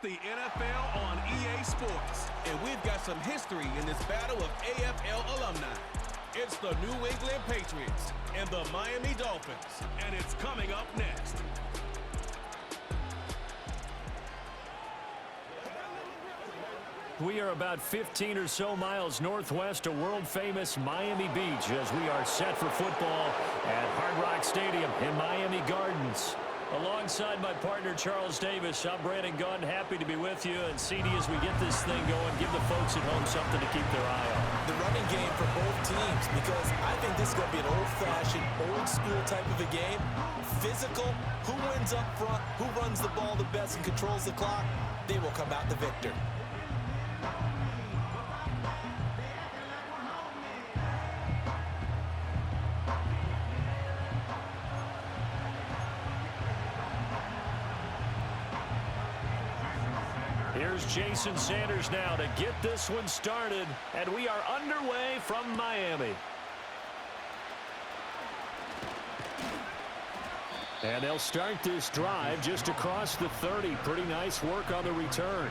The NFL on EA Sports, and we've got some history in this battle of AFL alumni. It's the New England Patriots and the Miami Dolphins, and it's coming up next. We are about 15 or so miles northwest of world-famous Miami Beach as we are set for football at Hard Rock Stadium in Miami Gardens. Alongside my partner, Charles Davis, I'm Brandon Gunn. Happy to be with you. And CD, as we get this thing going, give the folks at home something to keep their eye on. The running game for both teams, because I think this is going to be an old-fashioned, old-school type of a game. Physical, who wins up front, who runs the ball the best and controls the clock, they will come out the victor. Here's Jason Sanders now to get this one started, and we are underway from Miami. And they'll start this drive just across the 30. Pretty nice work on the return.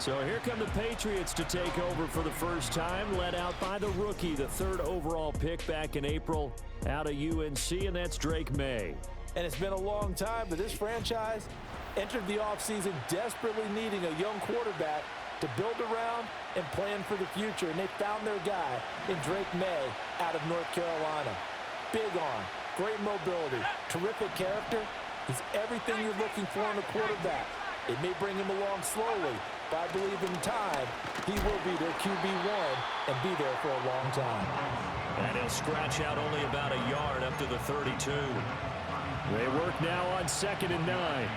So here come the Patriots to take over for the first time, led out by the rookie, the third overall pick back in April out of UNC, and that's Drake May. And it's been a long time, but this franchise entered the offseason desperately needing a young quarterback to build around and plan for the future. And they found their guy in Drake May out of North Carolina. Big arm, great mobility, terrific character. He's everything you're looking for in a quarterback. It may bring him along slowly, but I believe in time he will be their QB1 and be there for a long time. And he'll scratch out only about a yard up to the 32. They work now on 2nd and 9.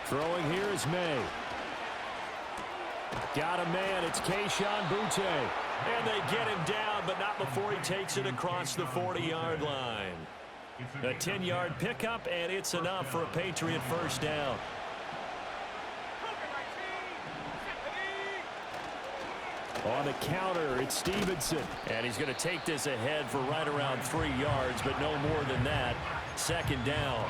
Throwing here is May. Got a man. It's Kayshon Boutte. And they get him down, but not before he takes it across the 40-yard line. A 10-yard pickup, and it's enough for a Patriot first down. On the counter, it's Stevenson. And he's going to take this ahead for right around 3 yards, but no more than that. 2nd down.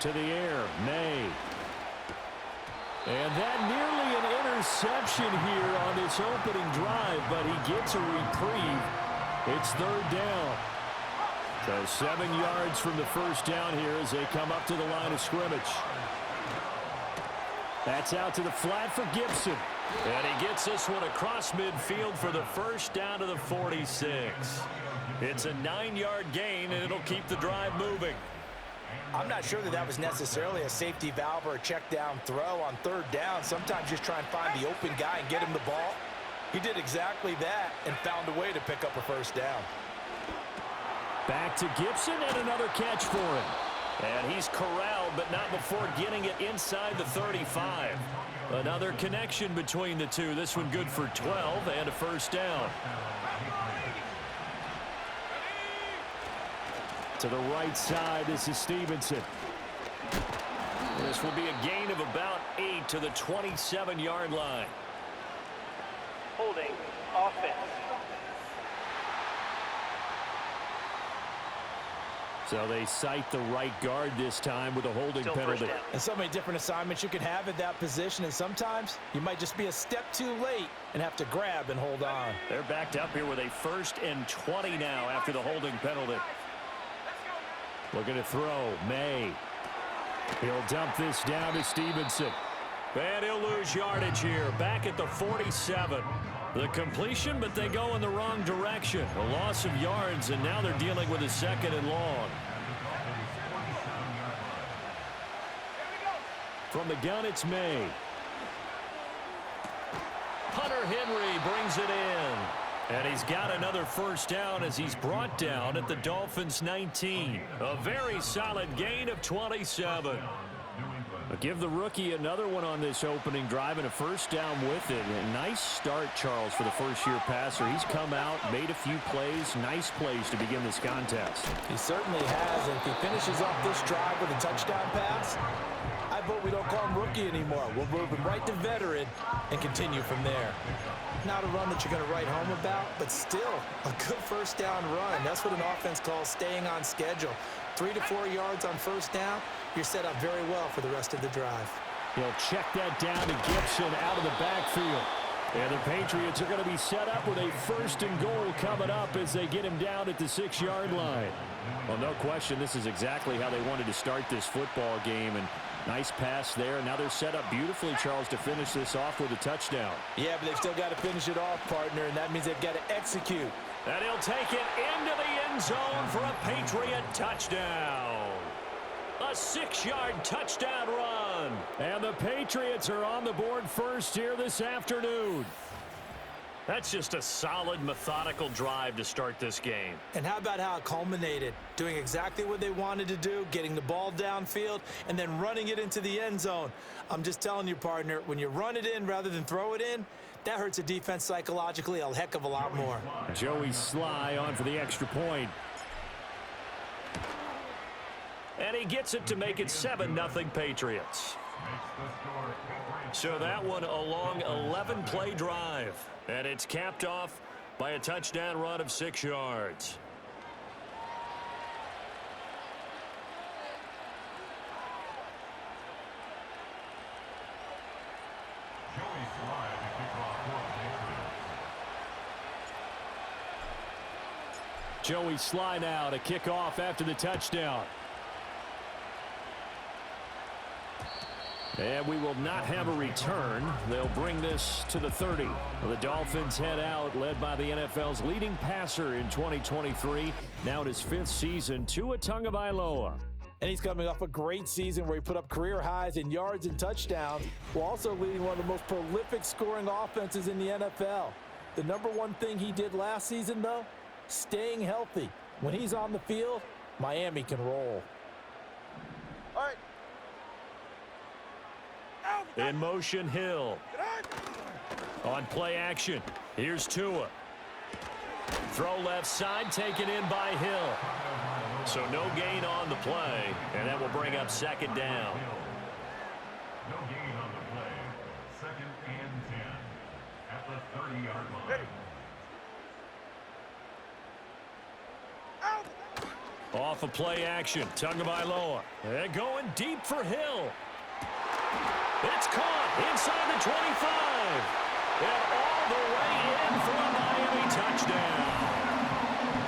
To the air, May. And that nearly an interception here on this opening drive, but he gets a reprieve. It's 3rd down. So 7 yards from the first down here as they come up to the line of scrimmage. That's out to the flat for Gibson. And he gets this one across midfield for the first down to the 46. It's a 9-yard gain, and it'll keep the drive moving. I'm not sure that was necessarily a safety valve or a check down throw on 3rd down. Sometimes just try and find the open guy and get him the ball. He did exactly that and found a way to pick up a first down. Back to Gibson and another catch for him. And he's corralled, but not before getting it inside the 35. Another connection between the two. This one good for 12 and a first down. To the right side, this is Stevenson. This will be a gain of about 8 to the 27-yard line. Holding offense. So they cite the right guard this time with a holding penalty. And so many different assignments you can have at that position, and sometimes you might just be a step too late and have to grab and hold on. They're backed up here with a 1st and 20 now after the holding penalty. Looking to throw, May. He'll dump this down to Stevenson. And he'll lose yardage here, back at the 47. The completion, but they go in the wrong direction. A loss of yards, and now they're dealing with a 2nd and long. From the gun, it's May. Hunter Henry brings it in. And he's got another first down as he's brought down at the Dolphins' 19. A very solid gain of 27. Give the rookie another one on this opening drive and a first down with it. A nice start, Charles, for the first-year passer. He's come out, made a few plays, nice plays to begin this contest. He certainly has, and if he finishes off this drive with a touchdown pass, I vote we don't call him rookie anymore. We'll move him right to veteran and continue from there. Not a run that you're going to write home about, but still a good first down run. That's what an offense calls staying on schedule. 3 to 4 yards on first down, you're set up very well for the rest of the drive. He'll check that down to Gibson out of the backfield. And the Patriots are going to be set up with a 1st and goal coming up as they get him down at the 6-yard line. Well, no question, this is exactly how they wanted to start this football game. And nice pass there. Now they're set up beautifully, Charles, to finish this off with a touchdown. Yeah, but they've still got to finish it off, partner, and that means they've got to execute. And he'll take it into the end zone for a Patriot touchdown. A 6-yard touchdown run. And the Patriots are on the board first here this afternoon. That's just a solid, methodical drive to start this game. And how about how it culminated? Doing exactly what they wanted to do, getting the ball downfield, and then running it into the end zone. I'm just telling you, partner, when you run it in rather than throw it in, that hurts a defense psychologically a heck of a lot more. Joey Sly on for the extra point. And he gets it to make it 7-0 Patriots. So that one a long 11-play drive. And it's capped off by a touchdown run of 6 yards. Joey Sly now to kick off after the touchdown. And we will not have a return. They'll bring this to the 30. The Dolphins head out, led by the NFL's leading passer in 2023. Now in his 5th season, Tua Tagovailoa. And he's coming off a great season where he put up career highs in yards and touchdowns, while also leading one of the most prolific scoring offenses in the NFL. The number one thing he did last season, though, staying healthy. When he's on the field, Miami can roll. All right. In motion, Hill. On play action, here's Tua. Throw left side, taken in by Hill. So no gain on the play, and that will bring up 2nd down. No gain on the play. 2nd and 10 at the 30-yard line. Ready. Off of play action, Tagovailoa. They're going deep for Hill. It's caught inside the 25. And all the way in for a Miami touchdown.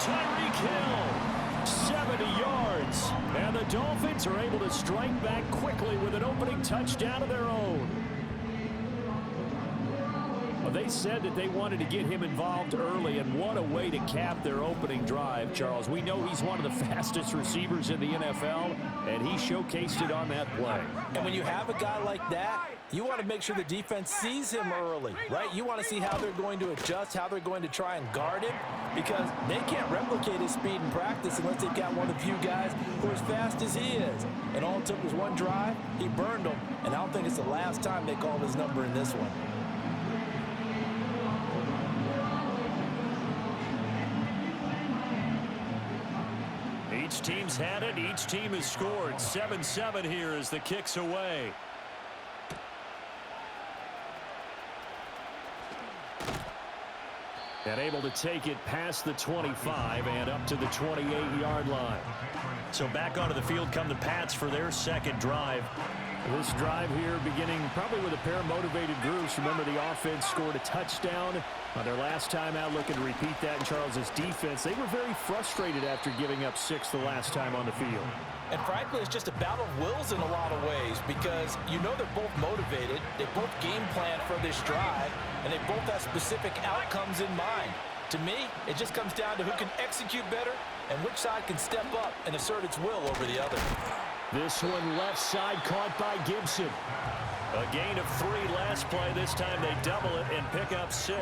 Tyreek Hill, 70 yards. And the Dolphins are able to strike back quickly with an opening touchdown of their own. Well, they said that they wanted to get him involved early, and what a way to cap their opening drive, Charles. We know he's one of the fastest receivers in the NFL, and he showcased it on that play. And when you have a guy like that, you want to make sure the defense sees him early, right? You want to see how they're going to adjust, how they're going to try and guard him, because they can't replicate his speed in practice unless they've got one of the few guys who are as fast as he is. And all it took was one drive, he burned them, and I don't think it's the last time they called his number in this one. Each team's had it. Each team has scored. 7-7 here as the kick's away. And able to take it past the 25 and up to the 28-yard line. So back onto the field come the Pats for their 2nd drive. This drive here beginning probably with a pair of motivated groups. Remember, the offense scored a touchdown on their last time out. Looking to repeat that in Charles's defense. They were very frustrated after giving up 6 the last time on the field. And frankly, it's just a battle of wills in a lot of ways, because you know they're both motivated, they both game plan for this drive, and they both have specific outcomes in mind. To me, it just comes down to who can execute better and which side can step up and assert its will over the other. This one left side caught by Gibson. A gain of 3 last play. This time they double it and pick up 6.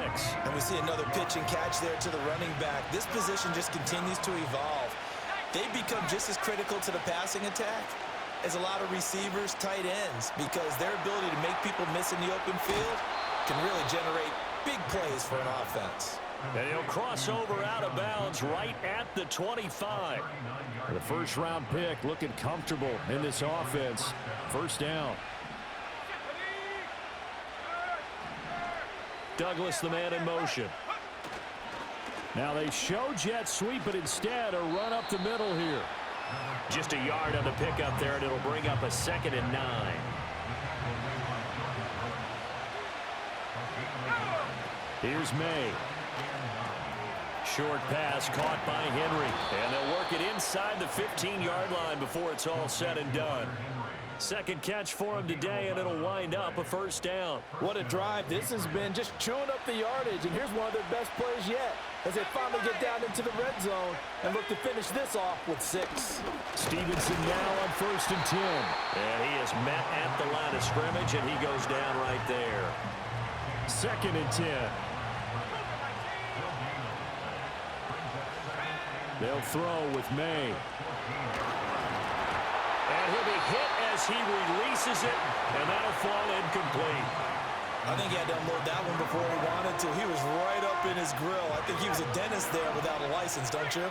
And we see another pitch and catch there to the running back. This position just continues to evolve. They become just as critical to the passing attack is a lot of receivers, tight ends, because their ability to make people miss in the open field can really generate big plays for an offense. And he'll cross over out of bounds right at the 25. The first-round pick looking comfortable in this offense. First down. Douglas, the man in motion. Now they show jet sweep, but instead a run up the middle here. Just a yard on the pickup there, and it'll bring up a 2nd and 9. Here's May. Short pass caught by Henry, and they'll work it inside the 15-yard line before it's all said and done. Second catch for him today, and it'll wind up a first down. What a drive this has been, just chewing up the yardage, and here's one of their best plays yet as they finally get down into the red zone and look to finish this off with 6. Stevenson now on 1st and 10. And he is met at the line of scrimmage, and he goes down right there. 2nd and 10. They'll throw with May. And he'll be hit as he releases it, and that'll fall incomplete. I think he had to unload that one before he wanted to. He was right up in his grill. I think he was a dentist there without a license, don't you?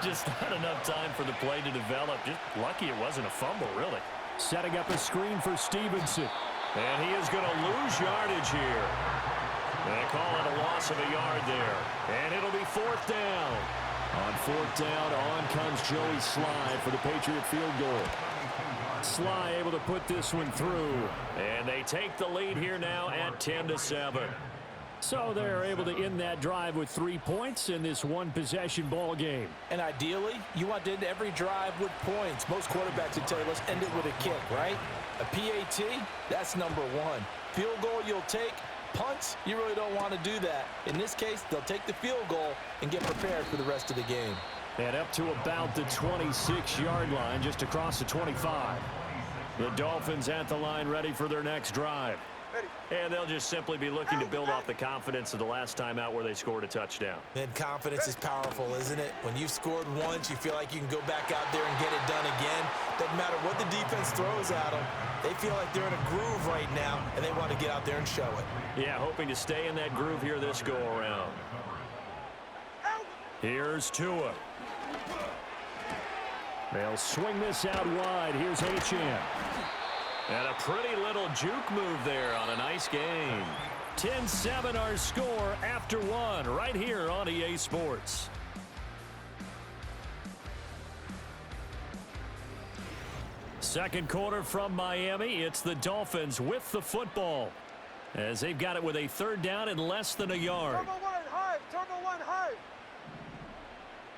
Just not enough time for the play to develop. Just lucky it wasn't a fumble, really. Setting up a screen for Stevenson. And he is going to lose yardage here. They call it a loss of a yard there. And it'll be 4th down. On 4th down, on comes Joey Sly for the Patriot field goal. Sly able to put this one through. And they take the lead here now at 10-7. So they're able to end that drive with 3 points in this one-possession ball game. And ideally, you want to end every drive with points. Most quarterbacks would tell you, let's end it with a kick, right? A PAT, that's number 1. Field goal you'll take. Punts, you really don't want to do that. In this case, they'll take the field goal and get prepared for the rest of the game. And up to about the 26-yard line, just across the 25. The Dolphins at the line, ready for their next drive. And they'll just simply be looking to build off the confidence of the last time out where they scored a touchdown. And confidence is powerful, isn't it? When you've scored once, you feel like you can go back out there and get it done again. Doesn't matter what the defense throws at them. They feel like they're in a groove right now, and they want to get out there and show it. Yeah, hoping to stay in that groove here this go-around. Here's Tua. They'll swing this out wide. Here's Achane. And a pretty little juke move there on a nice game. 10-7 our score after 1 right here on EA Sports. Second quarter from Miami. It's the Dolphins with the football as they've got it with a 3rd down and less than a yard. Turbo 1 high. Turbo 1 high.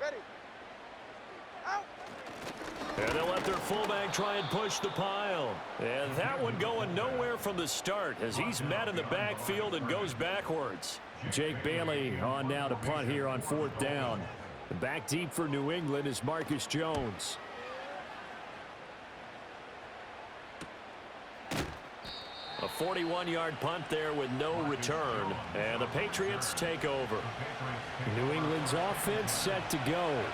Ready. Out. And they'll let their fullback try and push the pile. And that one going nowhere from the start as he's met in the backfield and goes backwards. Jake Bailey on now to punt here on 4th down. Back deep for New England is Marcus Jones. A 41-yard punt there with no return. And the Patriots take over. New England's offense set to go.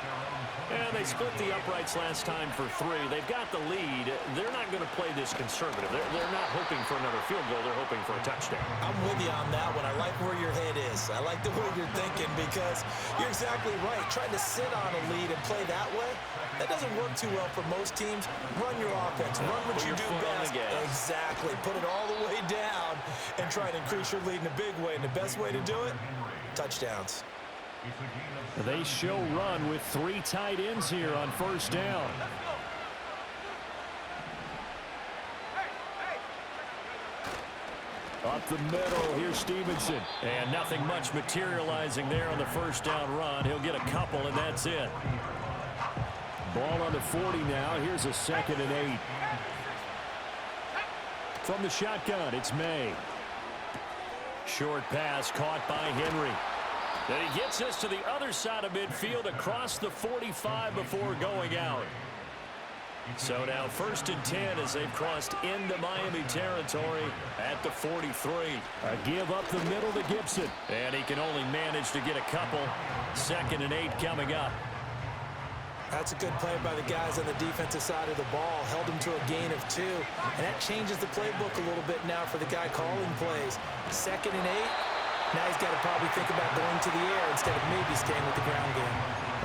And they split the uprights last time for 3. They've got the lead. They're not going to play this conservative. They're not hoping for another field goal. They're hoping for a touchdown. I'm with you on that one. I like where your head is. I like the way you're thinking because you're exactly right. Trying to sit on a lead and play that way, that doesn't work too well for most teams. Run your offense. Run what you do best. Exactly. Put it all the way down and try to increase your lead in a big way. And the best way to do it, touchdowns. They show run with 3 tight ends here on 1st down. Up the middle, here's Stevenson. And nothing much materializing there on the 1st down run. He'll get a couple, and that's it. Ball on the 40 now. Here's a 2nd and 8. From the shotgun, it's May. Short pass caught by Henry. And he gets us to the other side of midfield across the 45 before going out. So now 1st and 10 as they've crossed into Miami territory at the 43. A give up the middle to Gibson. And he can only manage to get a couple. 2nd and 8 coming up. That's a good play by the guys on the defensive side of the ball. Held him to a gain of 2. And that changes the playbook a little bit now for the guy calling plays. 2nd and 8. Now he's got to probably think about going to the air instead of maybe staying with the ground game.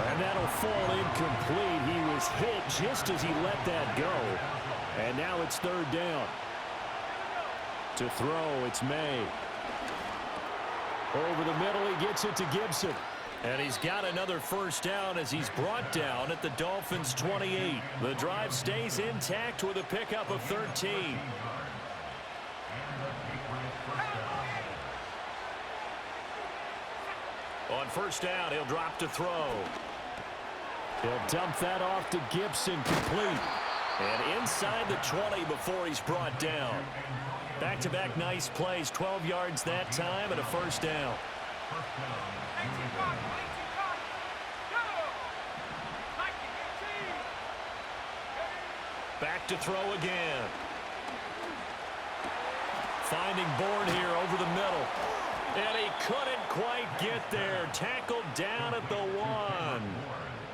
And that'll fall incomplete. He was hit just as he let that go. And now it's 3rd down. To throw, it's May. Over the middle, he gets it to Gibson. And he's got another 1st down as he's brought down at the Dolphins' 28. The drive stays intact with a pickup of 13. On 1st down, he'll drop to throw. He'll dump that off to Gibson, complete. And inside the 20 before he's brought down. Back-to-back nice plays, 12 yards that time and a 1st down. Back to throw again. Finding Bourne here over the middle. And he couldn't quite get there. Tackled down at the 1.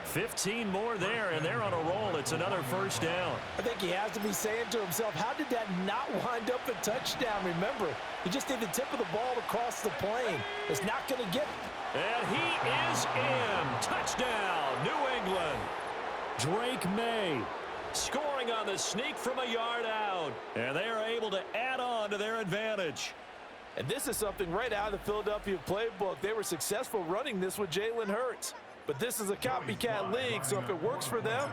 15 more there, and they're on a roll. It's another 1st down. I think he has to be saying to himself, how did that not wind up a touchdown? Remember, he just did the tip of the ball across the plane. It's not going to get... And he is in. Touchdown, New England. Drake May scoring on the sneak from a yard out. And they are able to add on to their advantage. And this is something right out of the Philadelphia playbook. They were successful running this with Jalen Hurts. But this is a copycat league, so if it works for them,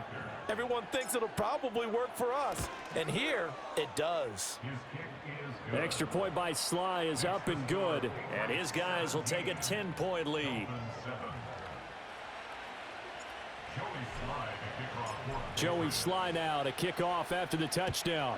everyone thinks it'll probably work for us. And here, it does. Extra point by Sly is up and good. And his guys will take a 10-point lead. Joey Sly now to kick off after the touchdown.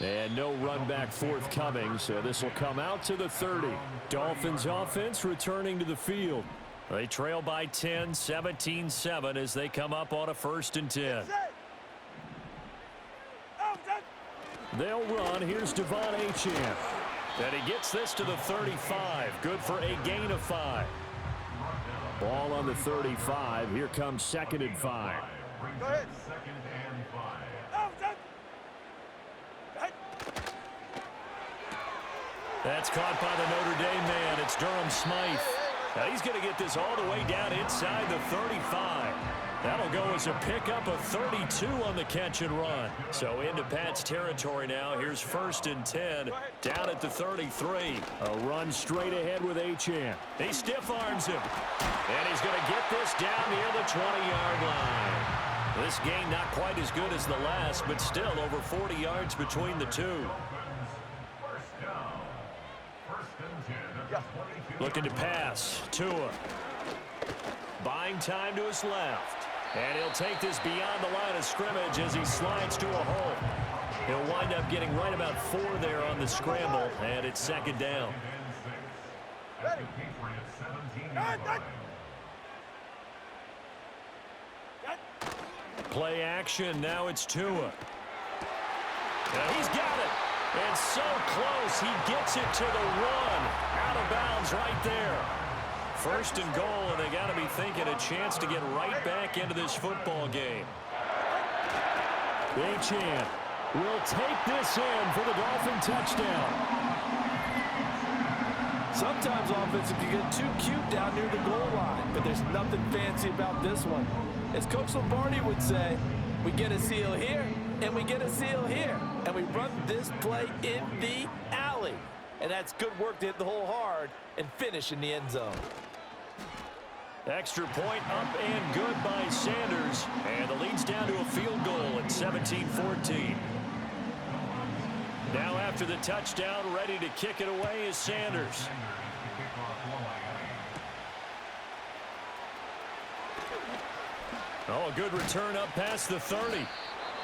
And no run back forthcoming, so this will come out to the 30. Dolphins offense returning to the field. They trail by 10, 17-7 as they come up on a 1st and 10. They'll run. Here's Devon Achane. And he gets this to the 35. Good for a gain of 5. Ball on the 35. Here comes 2nd and 5. Go ahead. That's caught by the Notre Dame man. It's Durham Smythe. Now he's going to get this all the way down inside the 35. That'll go as a pickup of 32 on the catch and run. So into Pat's territory now. Here's 1st and 10 down at the 33. A run straight ahead with Achane. He stiff arms him. And he's going to get this down near the 20-yard line. This gain not quite as good as the last, but still over 40 yards between the two. Looking to pass. Tua. Buying time to his left. And he'll take this beyond the line of scrimmage as he slides to a hole. He'll wind up getting right about 4 there on the scramble, and it's 2nd down. Play action. Now it's Tua. And he's got it. And so close, he gets it to the 1. Out of bounds right there. 1st and goal, and they got to be thinking a chance to get right back into this football game. Achane will take this in for the Dolphin touchdown. Sometimes offensive can get too cute down near the goal line, but there's nothing fancy about this one. As Coach Lombardi would say, we get a seal here, and we get a seal here, and we run this play in the alley. And that's good work to hit the hole hard and finish in the end zone. Extra point up and good by Sanders. And the lead's down to a field goal at 17-14. Now after the touchdown, ready to kick it away is Sanders. Oh, a good return up past the 30.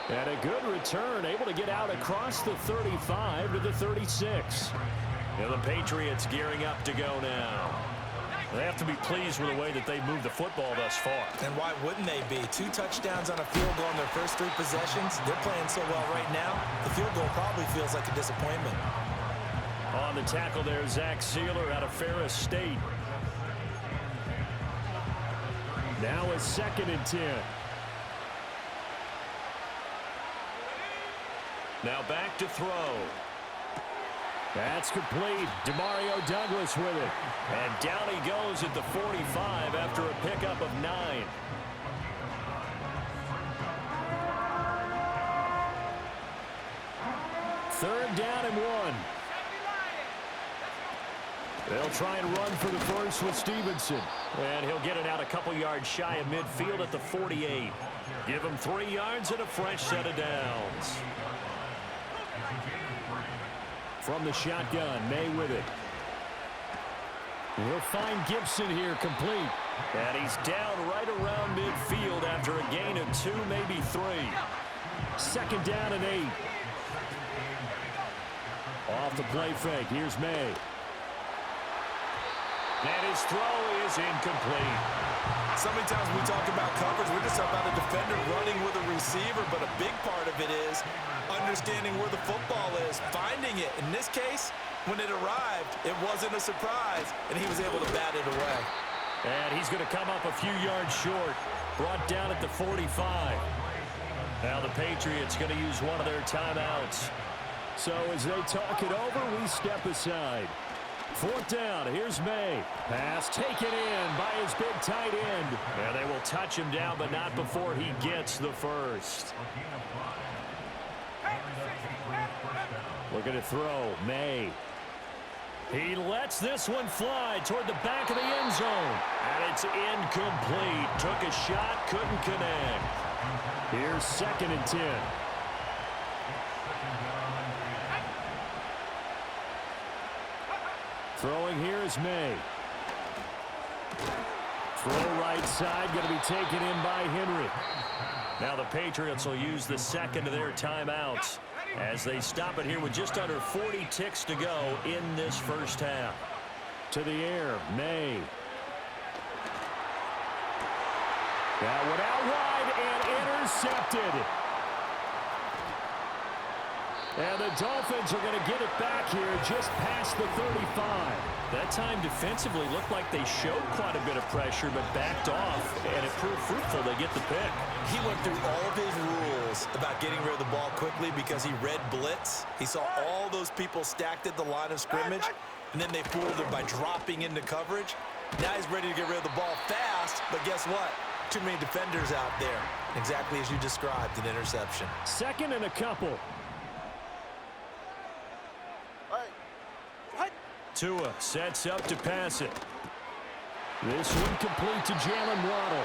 And a good return, able to get out across the 35 to the 36. And the Patriots gearing up to go now. They have to be pleased with the way that they moved the football thus far. And why wouldn't they be? 2 touchdowns on a field goal in their first 3 possessions. They're playing so well right now, the field goal probably feels like a disappointment. On the tackle there, Zach Sealer out of Ferris State. Now a 2nd and 10. Now back to throw. That's complete. Demario Douglas with it. And down he goes at the 45 after a pickup of 9. Third down and 1. They'll try and run for the first with Stevenson. And he'll get it out a couple yards shy of midfield at the 48. Give him 3 yards and a fresh set of downs. From the shotgun, May with it. We'll find Gibson here complete. And he's down right around midfield after a gain of 2, maybe 3. 2nd down and 8. Off the play fake, here's May. And his throw is incomplete. So many times when we talk about coverage, we're just talking about a defender running with a receiver, but a big part of it is understanding where the football is, finding it. In this case, when it arrived, it wasn't a surprise, and he was able to bat it away. And he's going to come up a few yards short, brought down at the 45. Now the Patriots going to use one of their timeouts. So as they talk it over, we step aside. 4th down, here's May. Pass taken in by his big tight end. And they will touch him down, but not before he gets the first. Looking to throw, May. He lets this one fly toward the back of the end zone. And it's incomplete. Took a shot, couldn't connect. Here's 2nd and 10. Throwing here is May. Throw right side, going to be taken in by Henry. Now the Patriots will use the 2nd of their timeouts as they stop it here with just under 40 ticks to go in this first half. To the air, May. That one out wide and intercepted. And the Dolphins are going to get it back here just past the 35. That time defensively looked like they showed quite a bit of pressure but backed off, and it proved fruitful. They get the pick. He went through all of his rules about getting rid of the ball quickly because he read blitz. He saw all those people stacked at the line of scrimmage, and then they fooled him by dropping into coverage. Now he's ready to get rid of the ball fast, but guess what? Too many defenders out there. Exactly as you described, an interception. 2nd and a couple. Tua sets up to pass it. This one complete to Jalen Waddle.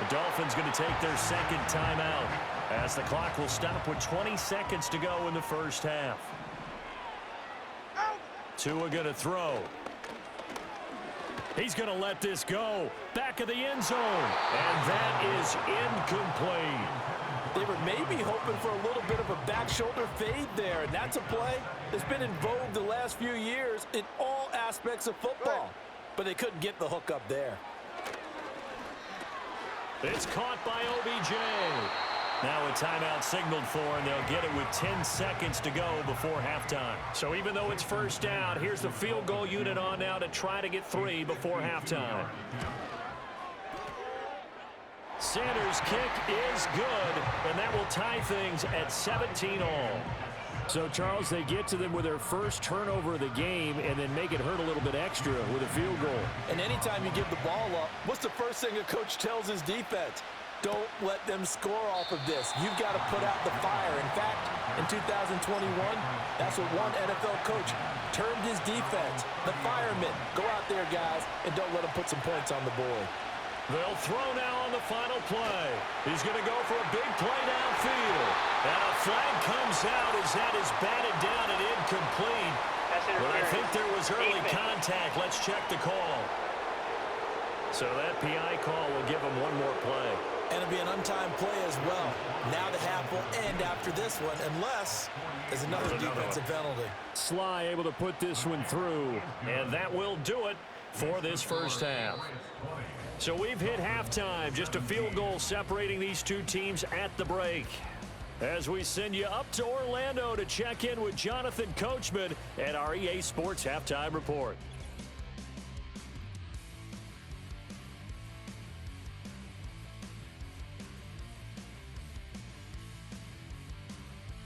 The Dolphins going to take their 2nd timeout as the clock will stop with 20 seconds to go in the first half. Tua going to throw. He's going to let this go. Back of the end zone. And that is incomplete. They were maybe hoping for a little bit of a back shoulder fade there, and that's a play that's been in vogue the last few years in all aspects of football. But they couldn't get the hook up there. It's caught by OBJ. Now a timeout signaled for, and they'll get it with 10 seconds to go before halftime. So even though it's first down, here's the field goal unit on now to try to get 3 before halftime. Sanders' kick is good, and that will tie things at 17 all. So, Charles, they get to them with their first turnover of the game and then make it hurt a little bit extra with a field goal. And anytime you give the ball up, what's the first thing a coach tells his defense? Don't let them score off of this. You've got to put out the fire. In fact, in 2021, that's what one NFL coach termed his defense, the firemen. Go out there, guys, and don't let them put some points on the board. They'll throw now on the final play. He's going to go for a big play downfield. And a flag comes out as that is batted down and incomplete. But I think there was early contact. Let's check the call. So that PI call will give him one more play. And it'll be an untimed play as well. Now the half will end after this one, unless there's another defensive penalty. Sly able to put this one through. And that will do it for this first half. So we've hit halftime, just a field goal separating these two teams at the break. As we send you up to Orlando to check in with Jonathan Coachman at our EA Sports Halftime Report.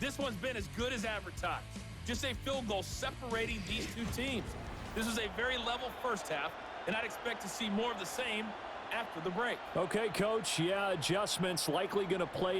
This one's been as good as advertised. Just a field goal separating these two teams. This was a very level first half, and I'd expect to see more of the same after the break. Okay, Coach. Yeah, adjustments likely going to play